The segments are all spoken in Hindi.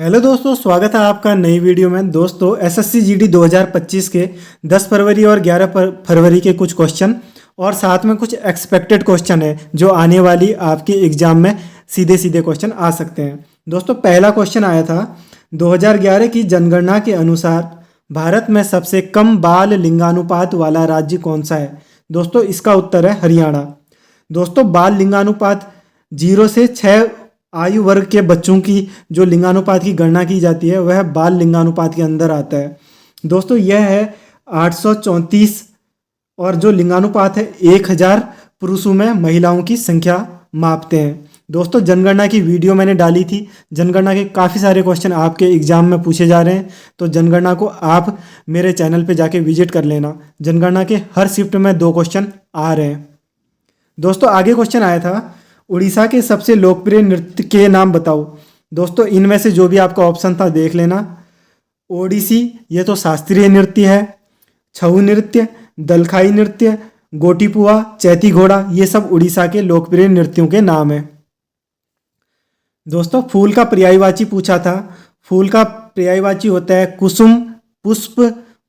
हेलो दोस्तों, स्वागत है आपका नई वीडियो में। दोस्तों एसएससी जीडी 2025 के 10 फरवरी और 11 फरवरी के कुछ क्वेश्चन और साथ में कुछ एक्सपेक्टेड क्वेश्चन है जो आने वाली आपके एग्जाम में सीधे सीधे क्वेश्चन आ सकते हैं। दोस्तों पहला क्वेश्चन आया था 2011 की जनगणना के अनुसार भारत में सबसे कम बाल लिंगानुपात वाला राज्य कौन सा है। दोस्तों इसका उत्तर है हरियाणा। दोस्तों बाल लिंगानुपात 0 से 6 आयु वर्ग के बच्चों की जो लिंगानुपात की गणना की जाती है वह बाल लिंगानुपात के अंदर आता है। दोस्तों यह है 834 और जो लिंगानुपात है 1000 पुरुषों में महिलाओं की संख्या मापते हैं। दोस्तों जनगणना की वीडियो मैंने डाली थी, जनगणना के काफ़ी सारे क्वेश्चन आपके एग्जाम में पूछे जा रहे हैं, तो जनगणना को आप मेरे चैनल पे जाके विजिट कर लेना। जनगणना के हर शिफ्ट में 2 क्वेश्चन आ रहे हैं। दोस्तों आगे क्वेश्चन आया था उड़ीसा के सबसे लोकप्रिय नृत्य के नाम बताओ। दोस्तों इनमें से जो भी आपका ऑप्शन था देख लेना। ओडिसी ये तो शास्त्रीय नृत्य है, छऊ नृत्य, दलखाई नृत्य, गोटीपुआ, चैती घोड़ा ये सब उड़ीसा के लोकप्रिय नृत्यों के नाम हैं। दोस्तों फूल का पर्यायवाची पूछा था। फूल का पर्यायवाची होता है कुसुम, पुष्प,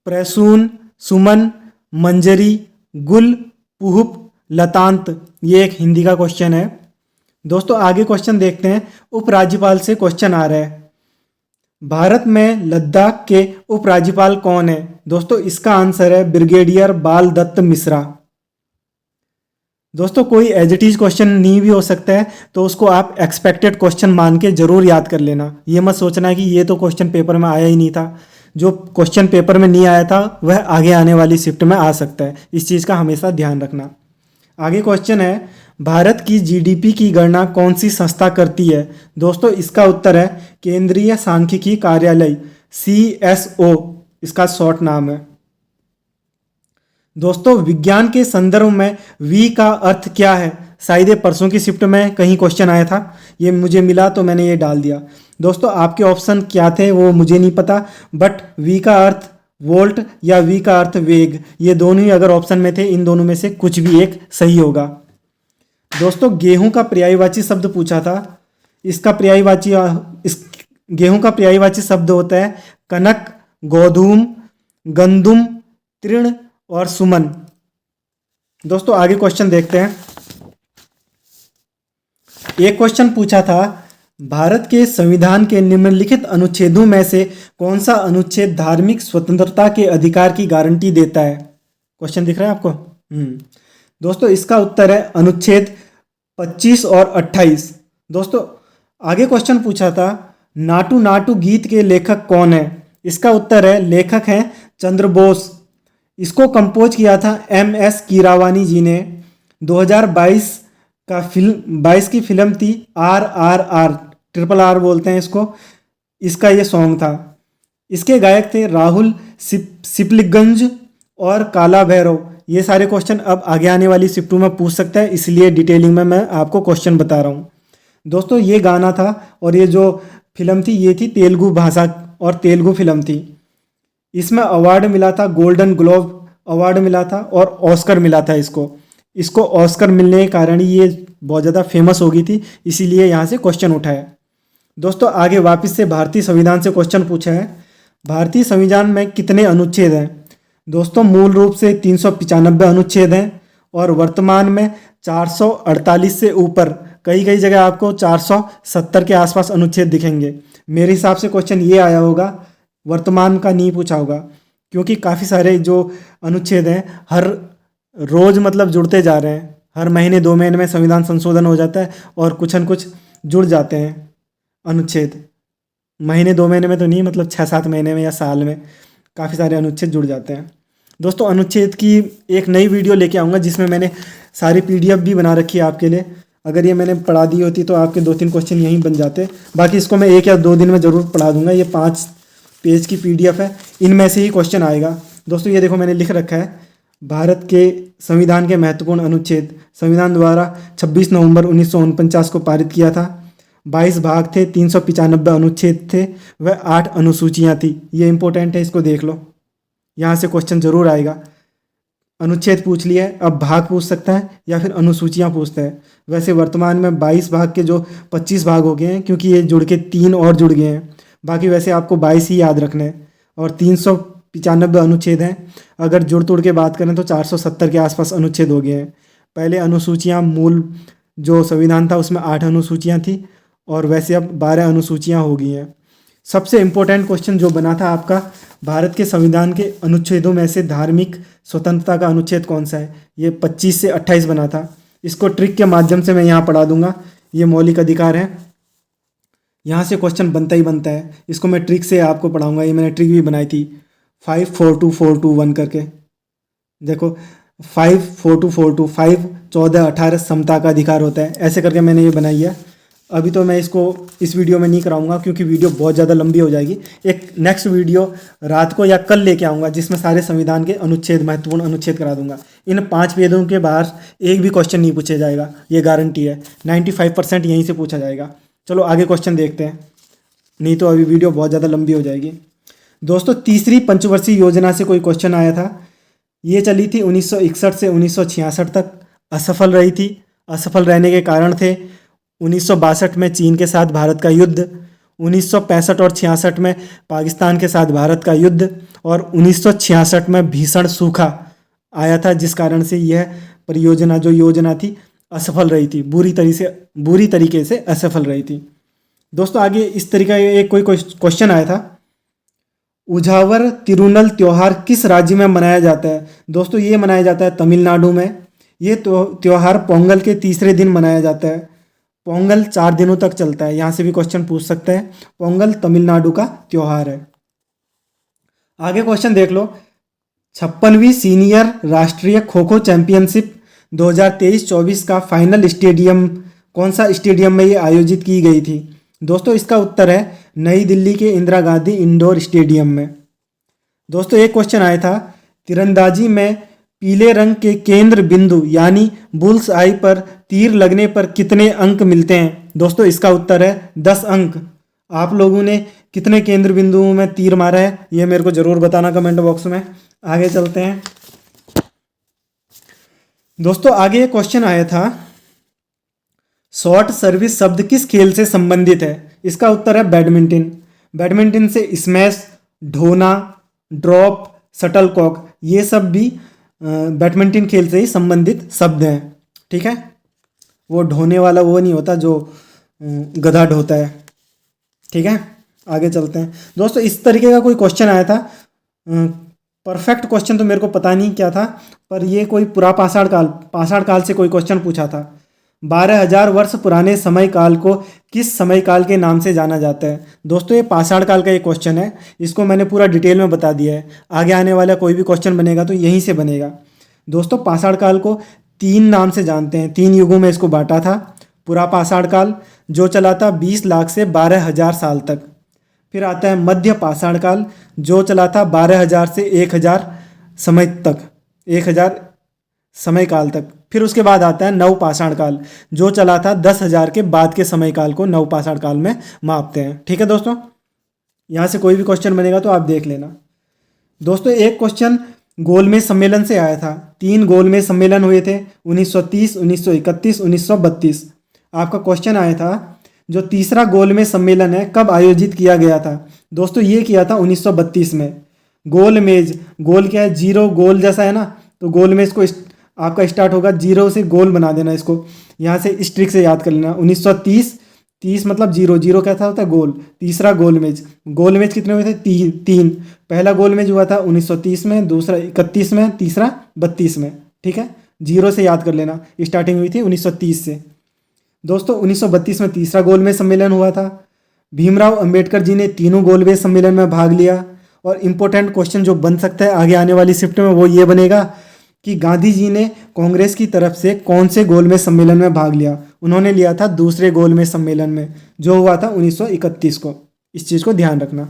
प्रसून, सुमन, मंजरी, गुल, पुष्प, लतांत। ये एक हिंदी का क्वेश्चन है। दोस्तों आगे क्वेश्चन देखते हैं। उपराज्यपाल से क्वेश्चन आ रहा है भारत में लद्दाख के उपराज्यपाल कौन है। दोस्तों इसका आंसर है ब्रिगेडियर बाल दत्त मिश्रा। दोस्तों कोई एज इट इज क्वेश्चन नहीं भी हो सकता है तो उसको आप एक्सपेक्टेड क्वेश्चन मान के जरूर याद कर लेना। ये मत सोचना कि ये तो क्वेश्चन पेपर में आया ही नहीं था। जो क्वेश्चन पेपर में नहीं आया था वह आगे आने वाली शिफ्ट में आ सकता है, इस चीज़ का हमेशा ध्यान रखना। आगे क्वेश्चन है भारत की जीडीपी की गणना कौन सी संस्था करती है। दोस्तों इसका उत्तर है केंद्रीय सांख्यिकी कार्यालय, CSO इसका शॉर्ट नाम है। दोस्तों विज्ञान के संदर्भ में V का अर्थ क्या है। शायद ये परसों की शिफ्ट में कहीं क्वेश्चन आया था, ये मुझे मिला तो मैंने ये डाल दिया। दोस्तों आपके ऑप्शन क्या थे वो मुझे नहीं पता, बट V का अर्थ वोल्ट या V का अर्थ वेग, ये दोनों ही अगर ऑप्शन में थे इन दोनों में से कुछ भी एक सही होगा। दोस्तों गेहूं का पर्यायवाची शब्द पूछा था। इसका पर्यायवाची इस गेहूं का पर्यायवाची शब्द होता है कनक, गोधूम, गंदुम, तृण और सुमन। दोस्तों आगे क्वेश्चन देखते हैं। एक क्वेश्चन पूछा था भारत के संविधान के निम्नलिखित अनुच्छेदों में से कौन सा अनुच्छेद धार्मिक स्वतंत्रता के अधिकार की गारंटी देता है। क्वेश्चन दिख रहा है आपको। दोस्तों इसका उत्तर है अनुच्छेद 25 और 28। दोस्तों आगे क्वेश्चन पूछा था नाटू नाटू गीत के लेखक कौन है। इसका उत्तर है लेखक हैं चंद्र बोस। इसको कंपोज किया था MS कीरावानी जी ने। 2022 का फिल्म 22 की फिल्म थी RRR, RRR बोलते हैं इसको। इसका ये सॉन्ग था। इसके गायक थे राहुल सिपलिगंज और काला भैरव। ये सारे क्वेश्चन अब आगे आने वाली शिफ्टों में पूछ सकता है, इसलिए डिटेलिंग में मैं आपको क्वेश्चन बता रहा हूँ। दोस्तों ये गाना था और ये जो फिल्म थी ये थी तेलुगु भाषा और तेलुगु फिल्म थी। इसमें अवार्ड मिला था, गोल्डन ग्लोब अवार्ड मिला था और ऑस्कर मिला था इसको ऑस्कर मिलने के कारण ये बहुत ज़्यादा फेमस हो गई थी, इसीलिए यहाँ से क्वेश्चन उठाया। दोस्तों आगे वापस से भारतीय संविधान से क्वेश्चन पूछा है भारतीय संविधान में कितने अनुच्छेद हैं। दोस्तों मूल रूप से 395 अनुच्छेद हैं और वर्तमान में 448 से ऊपर, कई कई जगह आपको 470 के आसपास अनुच्छेद दिखेंगे। मेरे हिसाब से क्वेश्चन ये आया होगा, वर्तमान का नहीं पूछा होगा, क्योंकि काफ़ी सारे जो अनुच्छेद हैं हर रोज़ मतलब जुड़ते जा रहे हैं। हर महीने 2 महीने में संविधान संशोधन हो जाता है और कुछ न कुछ जुड़ जाते हैं अनुच्छेद। महीने 2 महीने में तो नहीं, मतलब 6-7 महीने में या साल में काफ़ी सारे अनुच्छेद जुड़ जाते हैं। दोस्तों अनुच्छेद की एक नई वीडियो लेके आऊँगा जिसमें मैंने सारी PDF भी बना रखी है आपके लिए। अगर ये मैंने पढ़ा दी होती तो आपके 2-3 क्वेश्चन यहीं बन जाते। बाकी इसको मैं 1 या 2 दिन में ज़रूर पढ़ा दूंगा। ये 5 पेज की PDF है, इनमें से ही क्वेश्चन आएगा। दोस्तों ये देखो मैंने लिख रखा है भारत के संविधान के महत्वपूर्ण अनुच्छेद। संविधान द्वारा 26 नवंबर 1949 को पारित किया था। 22 भाग थे, 395 अनुच्छेद थे, वह 8 अनुसूचियाँ थी। ये इंपॉर्टेंट है, इसको देख लो, यहाँ से क्वेश्चन जरूर आएगा। अनुच्छेद पूछ लिया है, अब भाग पूछ सकता है या फिर अनुसूचियाँ पूछता है। वैसे वर्तमान में 22 भाग के जो 25 भाग हो गए हैं, क्योंकि ये जुड़ के 3 और जुड़ गए हैं। बाकी वैसे आपको 22 ही याद रखने हैं और 395 अनुच्छेद हैं। अगर जुड़ तोड़ के बात करें तो 470 के आसपास अनुच्छेद हो गए हैं। पहले अनुसूचियाँ मूल जो संविधान था उसमें 8 अनुसूचियाँ थी और वैसे अब 12 अनुसूचियाँ हो गई हैं। सबसे इम्पोर्टेंट क्वेश्चन जो बना था आपका, भारत के संविधान के अनुच्छेदों में से धार्मिक स्वतंत्रता का अनुच्छेद कौन सा है? ये 25 से 28 बना था। इसको ट्रिक के माध्यम से मैं यहाँ पढ़ा दूंगा। ये मौलिक अधिकार है, यहाँ से क्वेश्चन बनता ही बनता है। इसको मैं ट्रिक से आपको पढ़ाऊंगा। ये मैंने ट्रिक भी बनाई थी 5 4 2 4 2 1 करके। देखो 5 4 2 4 2 5 14 18 समता का अधिकार होता है, ऐसे करके मैंने ये बनाई है। अभी तो मैं इसको इस वीडियो में नहीं कराऊंगा क्योंकि वीडियो बहुत ज़्यादा लंबी हो जाएगी। एक नेक्स्ट वीडियो रात को या कल लेके आऊँगा जिसमें सारे संविधान के अनुच्छेद, महत्वपूर्ण अनुच्छेद करा दूंगा। इन 5 वेदों के बाहर एक भी क्वेश्चन नहीं पूछा जाएगा, ये गारंटी है। 95% यहीं से पूछा जाएगा। चलो आगे क्वेश्चन देखते हैं, नहीं तो अभी वीडियो बहुत ज़्यादा लंबी हो जाएगी। दोस्तों, तीसरी पंचवर्षीय योजना से कोई क्वेश्चन आया था। ये चली थी 1961 से 1966 तक, असफल रही थी। असफल रहने के कारण थे 1962 में चीन के साथ भारत का युद्ध, 1965 और 66 में पाकिस्तान के साथ भारत का युद्ध और 1966 में भीषण सूखा आया था, जिस कारण से यह परियोजना जो योजना थी असफल रही थी, बुरी तरीके से असफल रही थी। दोस्तों, आगे इस तरीका एक कोई क्वेश्चन आया था, उझावर तिरुनल त्योहार किस राज्य में मनाया जाता है? दोस्तों, ये मनाया जाता है तमिलनाडु में। ये त्योहार पोंगल के तीसरे दिन मनाया जाता है। पोंगल 4 दिनों तक चलता है, यहाँ से भी क्वेश्चन पूछ सकते हैं। पोंगल तमिलनाडु का त्योहार है। आगे क्वेश्चन देख लो, 56वीं सीनियर राष्ट्रीय खो खो चैंपियनशिप 2023-24 का फाइनल स्टेडियम कौन सा स्टेडियम में ये आयोजित की गई थी? दोस्तों, इसका उत्तर है नई दिल्ली के इंदिरा गांधी इंडोर स्टेडियम में। दोस्तों, एक क्वेश्चन आया था, तीरंदाजी में पीले रंग के केंद्र बिंदु यानी बुल्स आई पर तीर लगने पर कितने अंक मिलते हैं? दोस्तों, इसका उत्तर है 10 अंक। आप लोगों ने कितने केंद्र बिंदुओं में तीर मारा है ये मेरे को ज़रूर बताना कमेंट बॉक्स में। आगे चलते हैं। दोस्तों, आगे एक क्वेश्चन आया था, शॉर्ट सर्विस शब्द किस खेल से संबंधित है? इसका उत्तर है बैडमिंटन। बैडमिंटन से स्मैश, ढोना, ड्रॉप, शटलकॉक, ये सब भी बैडमिंटन खेल से ही संबंधित शब्द हैं। ठीक है, वो ढोने वाला वो नहीं होता जो गधा ढोता है। ठीक है, आगे चलते हैं। दोस्तों, इस तरीके का कोई क्वेश्चन आया था। परफेक्ट क्वेश्चन तो मेरे को पता नहीं क्या था, पर ये कोई पूरा पाषाण काल से कोई क्वेश्चन पूछा था। 12,000 वर्ष पुराने समय काल को किस समय काल के नाम से जाना जाता है? दोस्तों, ये पाषाण काल का एक क्वेश्चन है, इसको मैंने पूरा डिटेल में बता दिया है। आगे आने वाला कोई भी क्वेश्चन बनेगा तो यहीं से बनेगा। दोस्तों, पाषाण काल को 3 नाम से जानते हैं, 3 युगों में इसको बांटा था। पूरा पाषाण काल जो चला था 20 लाख से 12,000 साल तक। फिर आता है मध्य पाषाण काल जो चला था 12,000 से 1,000 समय तक, 1,000 समय काल तक। फिर उसके बाद आता है नव पाषाण काल जो चला था 10,000 के बाद के समय काल को नव पाषाण काल में मापते हैं। ठीक है दोस्तों, यहाँ से कोई भी क्वेश्चन बनेगा तो आप देख लेना। दोस्तों, एक क्वेश्चन गोलमेज सम्मेलन से आया था। 3 गोलमेज सम्मेलन हुए थे, 1930, 1931, 1932। आपका क्वेश्चन आया था जो तीसरा गोलमेज सम्मेलन है कब आयोजित किया गया था? दोस्तों, ये किया था 1932 में। गोलमेज, गोल क्या है? जीरो, गोल जैसा है ना, तो गोलमेज को आपका स्टार्ट होगा जीरो से, गोल बना देना इसको। यहाँ से इस ट्रिक से याद कर लेना। 1930, 30 मतलब जीरो, जीरो कैसा होता है? गोल। तीसरा गोलमेज, गोलमेज कितने हुए थे? 3। पहला गोलमेज हुआ था 1930 में, दूसरा 31 में, तीसरा 32 में। ठीक है, जीरो से याद कर लेना, स्टार्टिंग हुई थी 1930 से। दोस्तों, 1932 में तीसरा गोलमेज सम्मेलन हुआ था। भीमराव अंबेडकर जी ने तीनों गोलमेज सम्मेलन में भाग लिया। और इम्पोर्टेंट क्वेश्चन जो बन सकता है आगे आने वाली शिफ्ट में वो ये बनेगा कि गांधी जी ने कांग्रेस की तरफ से कौन से गोलमेज सम्मेलन में भाग लिया? उन्होंने लिया था दूसरे गोलमेज सम्मेलन में जो हुआ था 1931 को। इस चीज़ को ध्यान रखना।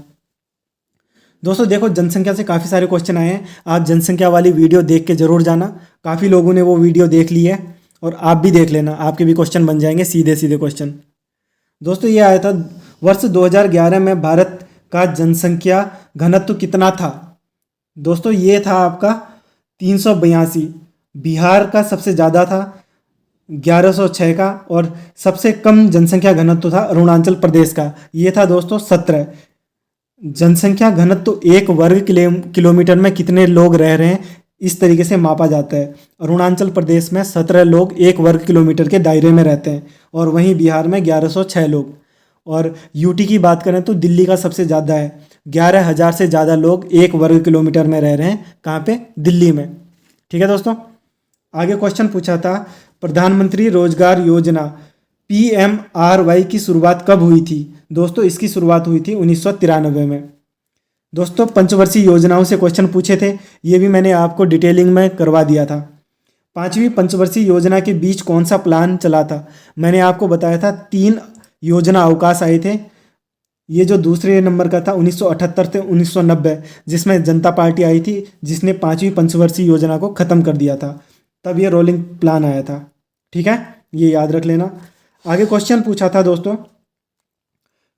दोस्तों, देखो, जनसंख्या से काफ़ी सारे क्वेश्चन आए हैं। आप जनसंख्या वाली वीडियो देख के ज़रूर जाना। काफ़ी लोगों ने वो वीडियो देख ली है और आप भी देख लेना, आपके भी क्वेश्चन बन जाएंगे, सीधे सीधे क्वेश्चन। दोस्तों, ये आया था वर्ष 2011 में भारत का जनसंख्या घनत्व कितना था? दोस्तों, ये था आपका 382। बिहार का सबसे ज़्यादा था 1106 का, और सबसे कम जनसंख्या घनत्व था अरुणाचल प्रदेश का, ये था दोस्तों 17। जनसंख्या घनत्व तो 1 वर्ग किलोमीटर में कितने लोग रह रहे हैं, इस तरीके से मापा जाता है। अरुणाचल प्रदेश में 17 लोग 1 वर्ग किलोमीटर के दायरे में रहते हैं और वहीं बिहार में 1106 लोग। और यूटी की बात करें तो दिल्ली का सबसे ज़्यादा है, 11,000 से ज़्यादा लोग 1 वर्ग किलोमीटर में रह रहे हैं। कहाँ पे? दिल्ली में। ठीक है दोस्तों, आगे क्वेश्चन पूछा था, प्रधानमंत्री रोजगार योजना PMRY की शुरुआत कब हुई थी? दोस्तों इसकी शुरुआत हुई थी 1993 में। दोस्तों पंचवर्षीय योजनाओं से क्वेश्चन पूछे थे, ये भी मैंने आपको डिटेलिंग में करवा दिया था। 5वीं पंचवर्षीय योजना के बीच कौन सा प्लान चला था? मैंने आपको बताया था 3 योजना अवकाश आए थे। ये जो दूसरे नंबर का था 1978 से 1990, जिसमें जनता पार्टी आई थी, जिसने 5वीं पंचवर्षीय योजना को ख़त्म कर दिया था, तब ये रोलिंग प्लान आया था। ठीक है, ये याद रख लेना। आगे क्वेश्चन पूछा था दोस्तों,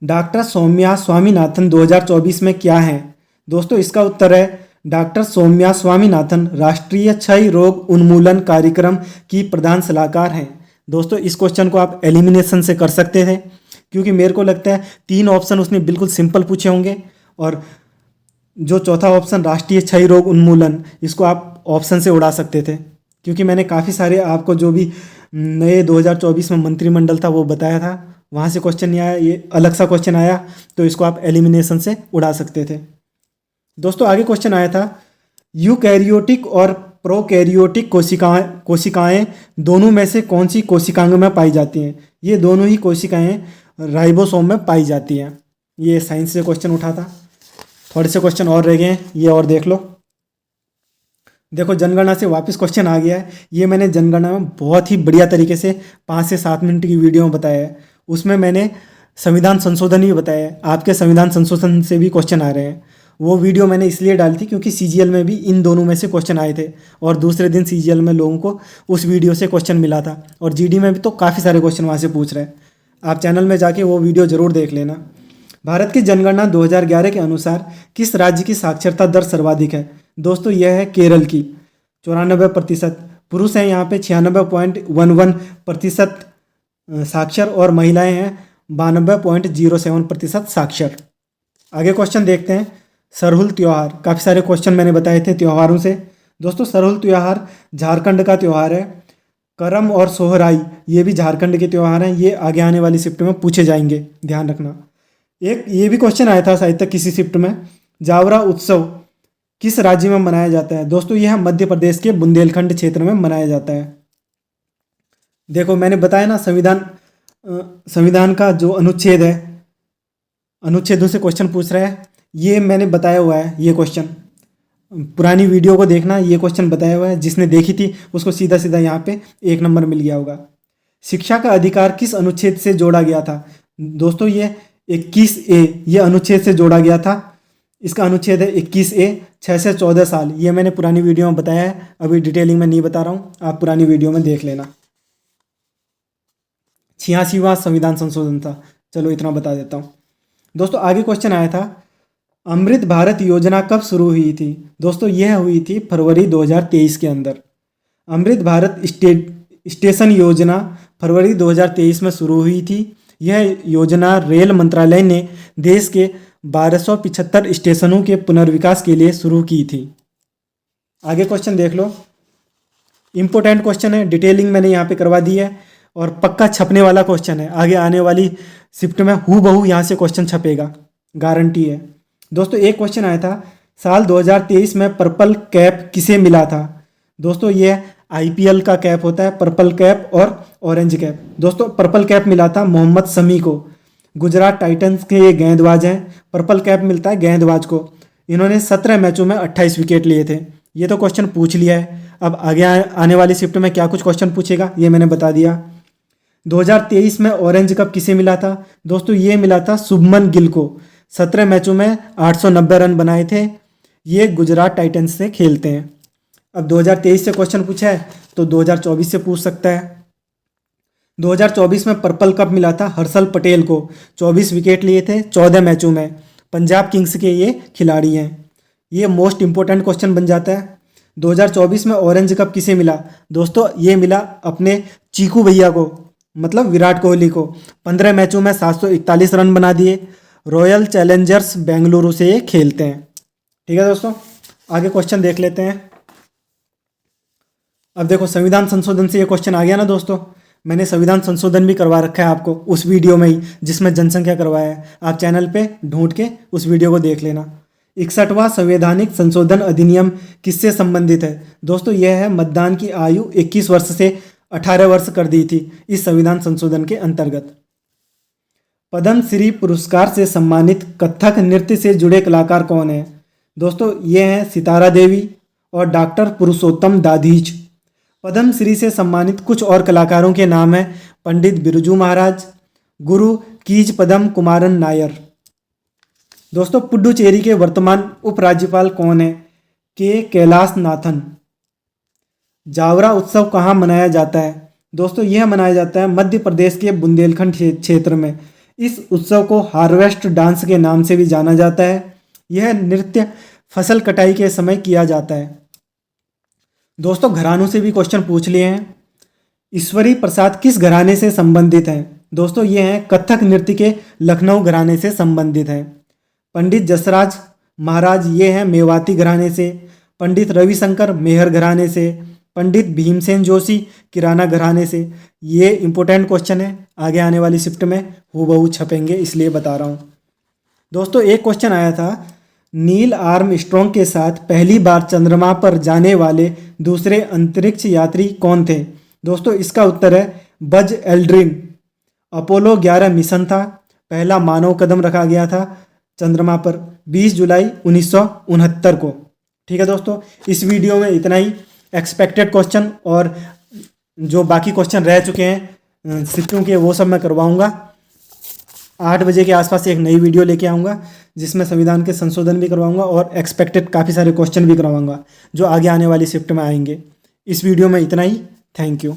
डॉक्टर सौम्या स्वामीनाथन 2024 में क्या हैं? दोस्तों इसका उत्तर है डॉक्टर सौम्या स्वामीनाथन राष्ट्रीय क्षय रोग उन्मूलन कार्यक्रम की प्रधान सलाहकार हैं। दोस्तों इस क्वेश्चन को आप एलिमिनेशन से कर सकते थे, क्योंकि मेरे को लगता है 3 ऑप्शन उसने बिल्कुल सिंपल पूछे होंगे, और जो चौथा ऑप्शन राष्ट्रीय क्षय रोग उन्मूलन, इसको आप ऑप्शन से उड़ा सकते थे, क्योंकि मैंने काफ़ी सारे आपको जो भी नए 2024 में मंत्रिमंडल था वो बताया था, वहाँ से क्वेश्चन नहीं आया, ये अलग सा क्वेश्चन आया, तो इसको आप एलिमिनेशन से उड़ा सकते थे। दोस्तों आगे क्वेश्चन आया था, यूकैरियोटिक और प्रोकैरियोटिक कोशिकाएं दोनों में से कौन सी कोशिकांग में पाई जाती हैं? ये दोनों ही कोशिकाएं राइबोसोम में पाई जाती हैं। ये साइंस से क्वेश्चन उठा था। थोड़े से क्वेश्चन और रह गए हैं, ये और देख लो। देखो जनगणना से वापस क्वेश्चन आ गया है। ये मैंने जनगणना में बहुत ही बढ़िया तरीके से 5 से 7 मिनट की वीडियो में बताया है। उसमें मैंने संविधान संशोधन भी बताया है। आपके संविधान संशोधन से भी क्वेश्चन आ रहे हैं। वो वीडियो मैंने इसलिए डाली थी क्योंकि CGL में भी इन दोनों में से क्वेश्चन आए थे, और दूसरे दिन CGL में लोगों को उस वीडियो से क्वेश्चन मिला था, और GD में भी तो काफ़ी सारे क्वेश्चन वहाँ से पूछ रहे हैं। आप चैनल में जाके वो वीडियो ज़रूर देख लेना। भारत की जनगणना 2011 के अनुसार किस राज्य की साक्षरता दर सर्वाधिक है? दोस्तों यह है केरल की, 94%। पुरुष हैं यहाँ पे 96.11% साक्षर, और महिलाएं हैं 92.07% साक्षर। आगे क्वेश्चन देखते हैं, सरहुल त्यौहार। काफ़ी सारे क्वेश्चन मैंने बताए थे त्योहारों से। दोस्तों सरहुल त्यौहार झारखंड का त्यौहार है। करम और सोहराई ये भी झारखंड के त्यौहार हैं। ये आगे आने वाली शिफ्ट में पूछे जाएंगे, ध्यान रखना। एक ये भी क्वेश्चन आया था शायद तक किसी शिफ्ट में, जावरा उत्सव किस राज्य में मनाया जाता है? दोस्तों यह मध्य प्रदेश के बुंदेलखंड क्षेत्र में मनाया जाता है। देखो मैंने बताया ना, संविधान का जो अनुच्छेद है, अनुच्छेदों से क्वेश्चन पूछ रहा है, ये मैंने बताया हुआ है। ये क्वेश्चन पुरानी वीडियो को देखना, ये क्वेश्चन बताया हुआ है। जिसने देखी थी उसको सीधा सीधा यहाँ पे 1 नंबर मिल गया होगा। शिक्षा का अधिकार किस अनुच्छेद से जोड़ा गया था? दोस्तों ये 21A ये अनुच्छेद से जोड़ा गया था। इसका अनुच्छेद है 21A, 6 से 14 साल। ये मैंने पुरानी वीडियो में बताया है, अभी डिटेलिंग में नहीं बता रहा हूँ, आप पुरानी वीडियो में देख लेना। 86वां संविधान संशोधन था। चलो इतना बता देता हूँ। दोस्तों आगे क्वेश्चन आया था, अमृत भारत योजना कब शुरू हुई थी? दोस्तों यह हुई थी फरवरी 2023 के अंदर। अमृत भारत स्टेशन योजना फरवरी 2023 में शुरू हुई थी। यह योजना रेल मंत्रालय ने देश के 1275 स्टेशनों के पुनर्विकास के लिए शुरू की थी। आगे क्वेश्चन देख लो, इम्पोर्टेंट क्वेश्चन है, डिटेलिंग मैंने यहाँ पे करवा दी है, और पक्का छपने वाला क्वेश्चन है। आगे आने वाली शिफ्ट में हूबहू यहाँ से क्वेश्चन छपेगा, गारंटी है। दोस्तों एक क्वेश्चन आया था, साल 2023 में पर्पल कैप किसे मिला था? दोस्तों ये IPL का कैप होता है, पर्पल कैप और ऑरेंज कैप। दोस्तों पर्पल कैप मिला था मोहम्मद शमी को। गुजरात टाइटंस के ये गेंदबाज हैं। पर्पल कैप मिलता है गेंदबाज को। इन्होंने 17 मैचों में 28 विकेट लिए थे। ये तो क्वेश्चन पूछ लिया है। अब आगे आने वाली शिफ्ट में क्या कुछ क्वेश्चन पूछेगा ये मैंने बता दिया। 2023 में ऑरेंज कप किसे मिला था? दोस्तों ये मिला था शुभमन गिल को। 17 मैचों में 890 रन बनाए थे। ये गुजरात टाइटंस से खेलते हैं। अब 2023 से क्वेश्चन पूछा है तो 2024 से पूछ सकता है। 2024 में पर्पल कप मिला था हर्षल पटेल को। 24 विकेट लिए थे 14 मैचों में। पंजाब किंग्स के ये खिलाड़ी हैं। ये मोस्ट इंपॉर्टेंट क्वेश्चन बन जाता है। 2024 में ऑरेंज कप किसे मिला? दोस्तों ये मिला अपने चीकू भैया को, मतलब विराट कोहली को। 15 मैचों में 741 रन बना दिए। रॉयल चैलेंजर्स बेंगलुरु से ये खेलते हैं। ठीक है दोस्तों, आगे क्वेश्चन देख लेते हैं। अब देखो संविधान संशोधन से ये क्वेश्चन आ गया ना दोस्तों। मैंने संविधान संशोधन भी करवा रखा है आपको उस वीडियो में ही जिसमें जनसंख्या करवाया है। आप चैनल पे ढूंढ के उस वीडियो को देख लेना। 61वां संवैधानिक संशोधन अधिनियम किससे संबंधित है? दोस्तों यह है मतदान की आयु 21 वर्ष से 18 वर्ष कर दी थी इस संविधान संशोधन के अंतर्गत। पद्म श्री पुरस्कार से सम्मानित कथक नृत्य से जुड़े कलाकार कौन है? दोस्तों ये हैं सितारा देवी और डॉक्टर पुरुषोत्तम दाधीच। पद्म श्री से सम्मानित कुछ और कलाकारों के नाम हैं पंडित बिरजू महाराज, गुरु कीज पदम कुमारन नायर। दोस्तों पुडुचेरी के वर्तमान उपराज्यपाल कौन है? के कैलाश नाथन। जावरा उत्सव कहाँ मनाया जाता है? दोस्तों यह मनाया जाता है मध्य प्रदेश के बुंदेलखंड क्षेत्र में। इस उत्सव को हार्वेस्ट डांस के नाम से भी जाना जाता है। यह नृत्य फसल कटाई के समय किया जाता है। दोस्तों घरानों से भी क्वेश्चन पूछ लिए हैं। ईश्वरी प्रसाद किस घराने से संबंधित हैं? दोस्तों ये हैं कथक नृत्य के लखनऊ घराने से संबंधित हैं। पंडित जसराज महाराज ये हैं मेवाती घराने से। पंडित रविशंकर मेहर घराने से। पंडित भीमसेन जोशी किराना घराने से। ये इंपॉर्टेंट क्वेश्चन है, आगे आने वाली शिफ्ट में हूबहू छपेंगे इसलिए बता रहा हूँ। दोस्तों एक क्वेश्चन आया था, नील आर्मस्ट्रॉन्ग के साथ पहली बार चंद्रमा पर जाने वाले दूसरे अंतरिक्ष यात्री कौन थे? दोस्तों इसका उत्तर है बज एल्ड्रिन। अपोलो 11 मिशन था, पहला मानव कदम रखा गया था चंद्रमा पर 20 जुलाई 1969 को। ठीक है दोस्तों, इस वीडियो में इतना ही। एक्सपेक्टेड क्वेश्चन और जो बाकी क्वेश्चन रह चुके हैं शिफ्टों के वो सब मैं करवाऊंगा। 8 बजे के आसपास एक नई वीडियो लेके आऊँगा जिसमें संविधान के संशोधन भी करवाऊंगा और एक्सपेक्टेड काफ़ी सारे क्वेश्चन भी करवाऊंगा जो आगे आने वाली शिफ्ट में आएंगे। इस वीडियो में इतना ही। Thank you.